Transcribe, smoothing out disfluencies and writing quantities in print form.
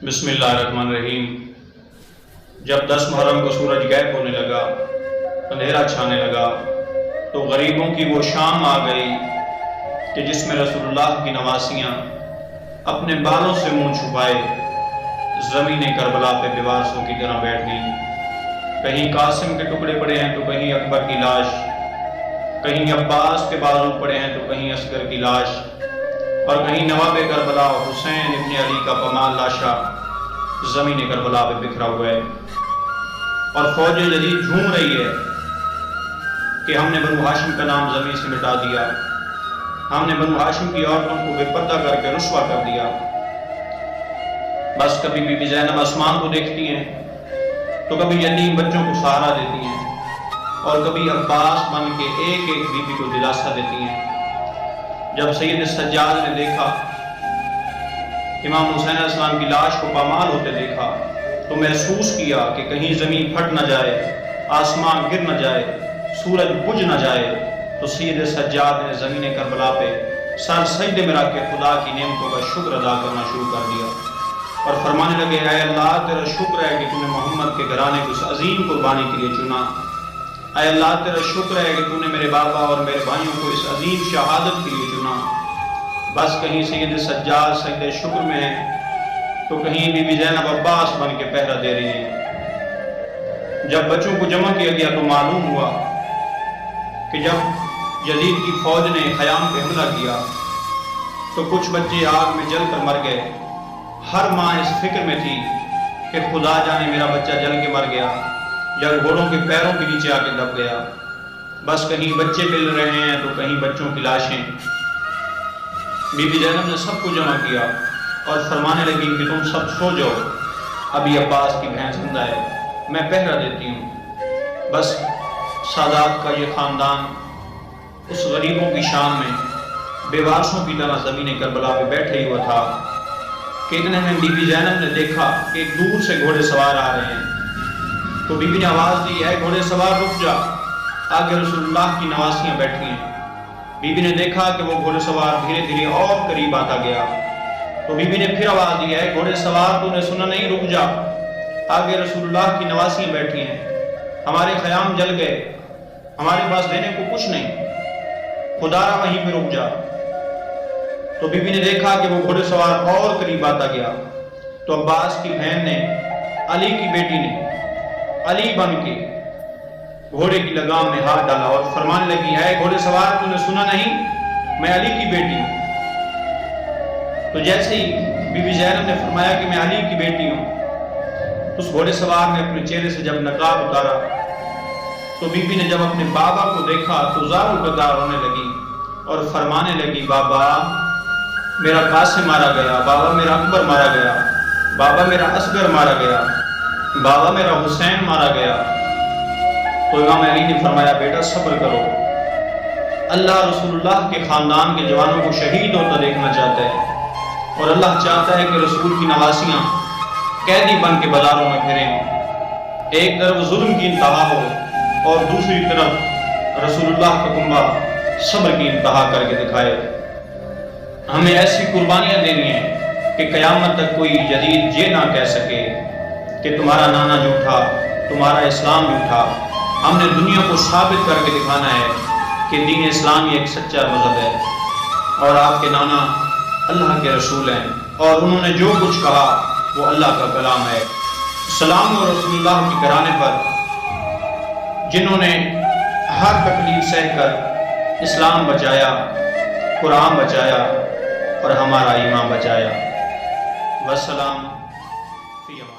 بسم اللہ الرحمن الرحیم۔ جب 10 محرم کو سورج غائب ہونے لگا، اندھیرا چھانے لگا، تو غریبوں کی وہ شام آ گئی کہ جس میں رسول اللہ کی نواسیاں اپنے بالوں سے منہ چھپائے زمین کربلا پہ بیوارسوں کی طرح بیٹھ گئیں۔ کہیں قاسم کے ٹکڑے پڑے ہیں تو کہیں اکبر کی لاش، کہیں عباس کے بازو پڑے ہیں تو کہیں اصغر کی لاش، اور کہیں نواب کربلا حسین ابن علی کا پمال لاشا زمین کربلا پہ بکھرا ہوا ہے۔ اور فوج جدید جھوم رہی ہے کہ ہم نے بنو ہاشم کا نام زمین سے مٹا دیا، ہم نے بنو ہاشم کی عورتوں کو بے پردہ کر کے رسوا کر دیا۔ بس کبھی بی بی زینب آسمان کو دیکھتی ہیں تو کبھی یتیم بچوں کو سہارا دیتی ہیں، اور کبھی عباس بن کے ایک ایک بی بی کو دلاسا دیتی ہیں۔ جب سید سجاد نے دیکھا، امام حسین علیہ السلام کی لاش کو پامال ہوتے دیکھا، تو محسوس کیا کہ کہیں زمین پھٹ نہ جائے، آسمان گر نہ جائے، سورج بجھ نہ جائے، تو سید سجاد نے زمین کربلا پہ سر سجدے میں رکھ کے خدا کی نعمتوں کا شکر ادا کرنا شروع کر دیا، اور فرمانے لگے، اے اللہ تیرا شکر ہے کہ تو نے محمد کے گھرانے کو اس عظیم قربانی کے لیے چنا۔ اے اللہ تیرا شکر ہے کہ تو نے میرے بابا اور میرے بھائیوں کو اس عظیم شہادت کے لیے چنا۔ بس کہیں سید سجاد سجدہ شکر میں ہیں تو کہیں بی بی زینب عباس بن کے پہرا دے رہی ہیں۔ جب بچوں کو جمع کیا گیا تو معلوم ہوا کہ جب یزید کی فوج نے خیام پہ حملہ کیا تو کچھ بچے آگ میں جل کر مر گئے۔ ہر ماں اس فکر میں تھی کہ خدا جانے میرا بچہ جل کے مر گیا یا گھوڑوں کے پیروں کے نیچے آ کے دب گیا۔ بس کہیں بچے مل رہے ہیں تو کہیں بچوں کی لاشیں۔ بی بی زینب نے سب کو جمع کیا اور فرمانے لگی کہ تم سب سو جاؤ، ابھی عباس کی بہن زندہ ہے، میں پہرا دیتی ہوں۔ بس سادات کا یہ خاندان اس غریبوں کی شام میں بے وارثوں کی طرح زمین کربلا پہ بیٹھے ہوا تھا کہ اتنے میں بی بی زینب نے دیکھا کہ دور سے گھوڑے سوار آ رہے ہیں، تو بی بی نے آواز دی، اے گھوڑے سوار رک جا، آگے رسول اللہ کی نواسیاں بیٹھی ہیں۔ بی بی نے دیکھا کہ وہ گھوڑے سوار دھیرے دھیرے اور قریب آتا گیا، تو بی بی نے پھر آواز دی، اے گھوڑے سوار تو نے سنا نہیں، رک جا، آگے رسول اللہ کی نواسیاں بیٹھی ہیں، ہمارے خیام جل گئے، ہمارے پاس دینے کو کچھ نہیں، خدا را وہیں پہ رک جا۔ تو بی بی نے دیکھا کہ وہ گھوڑے سوار اور قریب آتا گیا، تو عباس کی بہن نے، علی کی بیٹی نے علی بن کے گھوڑے کی لگام میں ہاتھ ڈالا اور فرمانے لگی، اے گھوڑے سوار تو نے سنا نہیں، میں علی کی بیٹی ہوں۔ تو جیسے ہی بی بی زینب نے فرمایا کہ میں علی کی بیٹی ہوں، اس گھوڑے سوار نے اپنے چہرے سے جب نقاب اتارا تو بی بی نے جب اپنے بابا کو دیکھا تو زار و بدار ہونے لگی اور فرمانے لگی، بابا میرا قاسم مارا گیا، بابا میرا اکبر مارا گیا، بابا میرا اصغر مارا گیا، بابا میرا حسین مارا گیا۔ تو امام علی نے فرمایا، بیٹا صبر کرو، اللہ رسول اللہ کے خاندان کے جوانوں کو شہید ہوتا دیکھنا چاہتا ہے، اور اللہ چاہتا ہے کہ رسول کی نواسیاں قیدی بن کے بازاروں میں پھریں، ایک طرف ظلم کی انتہا ہو اور دوسری طرف رسول اللہ کا کنبہ صبر کی انتہا کر کے دکھائے۔ ہمیں ایسی قربانیاں دینی ہیں کہ قیامت تک کوئی جدید یہ نہ کہہ سکے کہ تمہارا نانا جھوٹا، تمہارا اسلام جھوٹا۔ ہم نے دنیا کو ثابت کر کے دکھانا ہے کہ دین اسلام ایک سچا مذہب ہے، اور آپ کے نانا اللہ کے رسول ہیں، اور انہوں نے جو کچھ کہا وہ اللہ کا کلام ہے۔ سلام اور رسول اللہ کے گھرانے پر جنہوں نے ہر تکلیف سہ کر اسلام بچایا، قرآن بچایا اور ہمارا ایمان بچایا۔ والسلام فی امان۔